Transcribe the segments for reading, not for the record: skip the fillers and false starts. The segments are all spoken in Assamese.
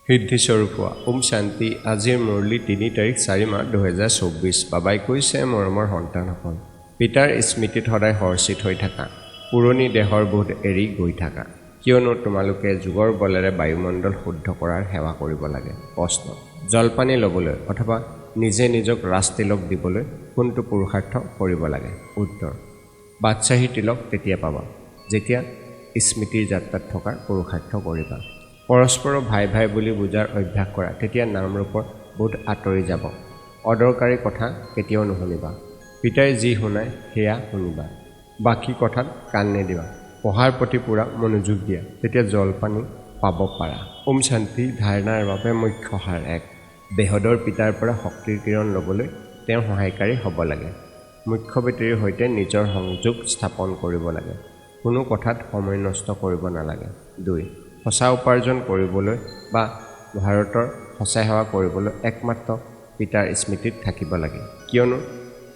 সিদ্ধিস্বৰূপ ওম শান্তি। আজিৰ মুৰলী ৩ তাৰিখ ৪ মাৰ্চ ২০২৪। বাবাই কৈছে, মৰমৰ সন্তানসকল, পিতাৰ স্মৃতিত সদায় হৰ্ষিত হৈ থাকা, পুৰণি দেহৰ বোধ এৰি গৈ থাকা, কিয়নো তোমালোকে যোগৰ বলেৰে বায়ুমণ্ডল শুদ্ধ কৰাৰ সেৱা কৰিব লাগে। প্ৰশ্ন, জলপানী ল'বলৈ অথবা নিজে নিজক ৰাজ তিলক দিবলৈ কোনটো পুৰুষাৰ্থ কৰিব লাগে? উত্তৰ, বাদশ্বাহী তিলক তেতিয়া পাবা যেতিয়া স্মৃতিৰ যাত্ৰাত থকা পুৰুষাৰ্থ কৰিবা। পৰস্পৰক ভাই ভাই বুলি বুজাৰ অভ্যাস কৰা, তেতিয়া নামৰূপৰ বোধ আঁতৰি যাব। অদৰকাৰী কথা কেতিয়াও নুশুনিবা। পিতাই যি শুনায় সেয়া শুনিবা, বাকী কথাত কাণ নিদিবা। পঢ়াৰ প্ৰতি পূৰা মনোযোগ দিয়া, তেতিয়া জলপানী পাব পাৰা। ওম শান্তি। ধাৰণাৰ বাবে মুখ্য সাৰ ১। বেহদৰ পিতাৰ পৰা শক্তিৰ কিৰণ ল'বলৈ তেওঁ সহায়কাৰী হ'ব লাগে। মুখ্য বেটেৰীৰ সৈতে নিজৰ সংযোগ স্থাপন কৰিব লাগে। কোনো কথাত সময় নষ্ট কৰিব নালাগে। ২। সঁচা উপাৰ্জন কৰিবলৈ বা ভাৰতৰ সঁচা সেৱা কৰিবলৈ একমাত্ৰ পিতাৰ স্মৃতিত থাকিব লাগে, কিয়নো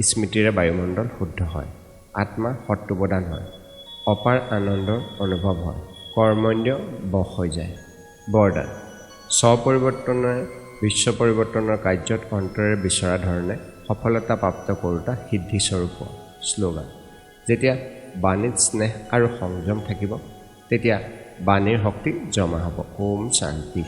স্মৃতিৰে বায়ুমণ্ডল শুদ্ধ হয়, আত্মা সত্ত্বপ্ৰধান হয়, অপাৰ আনন্দৰ অনুভৱ হয়, কৰ্মণ্য বশ হৈ যায়। বৰদান, স্বপৰিৱৰ্তনেৰে বিশ্ব পৰিৱৰ্তনৰ কাৰ্যত অন্তৰে বিচৰা ধৰণে সফলতা প্ৰাপ্ত কৰোঁতা সিদ্ধিস্বৰূপ। শ্লোগান, যেতিয়া বাণীত স্নেহ আৰু সংযম থাকিব, তেতিয়া বাণীৰ শক্তি জমা হ'ব। ওম শান্তি।